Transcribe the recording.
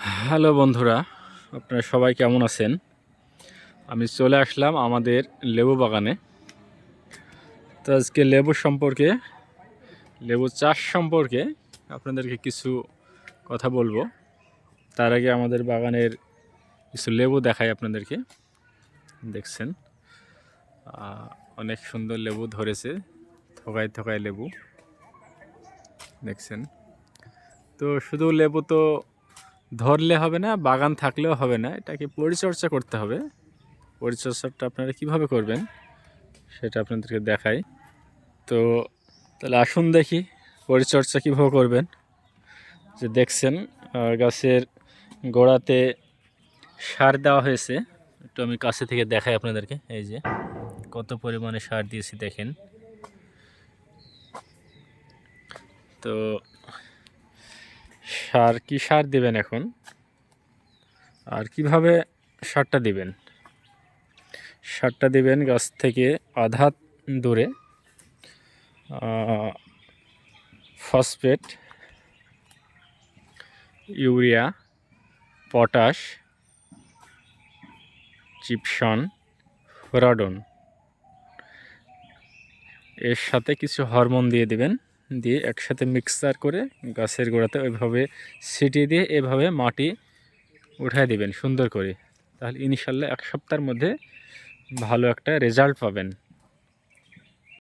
Hello বন্ধুরা, আপনারা সবাই কেমন আছেন? আমি চলে আসলাম আমাদের লেবু বাগানে। তো আজকে লেবু চাষ সম্পর্কে আপনাদেরকে কিছু কথা বলবো। তার আগে আমাদের বাগানের কিছু লেবু দেখাই আপনাদেরকে। দেখছেন অনেক সুন্দর লেবু ধরেছে, থোকায় থোকায় লেবু দেখছেন। তো শুধু লেবু তো ধরলে হবে না, বাগান থাকলেও হবে না, এটাকে পরিচর্যা করতে হবে। পরিচর্যাটা আপনারা কিভাবে করবেন সেটা আপনাদেরকে দেখাই। তো তাহলে আসুন দেখি পরিচর্যা কীভাবে করবেন। যে দেখছেন গাছের গোড়াতে সার দেওয়া হয়েছে, একটু আমি কাছে থেকে দেখাই আপনাদেরকে। এই যে কত পরিমাণে সার দিয়েছি দেখেন। তো কি সার দিবেন এখন, আর কিভাবে সারটা দিবেন? সারটা দিবেন গাছ থেকে আধা দূরে phosphate, urea, potash, gypsum, Furadan, এর সাথে কিছু হরমোন দিয়ে দিবেন। দিয়ে একসাথে মিক্সার করে গাছের গোড়াতে ওইভাবে ছিটিয়ে দিয়ে এভাবে মাটি উঠায় দিবেন সুন্দর করে। তাহলে ইনশাল্লাহ এক সপ্তাহের মধ্যে ভালো একটা রেজাল্ট পাবেন।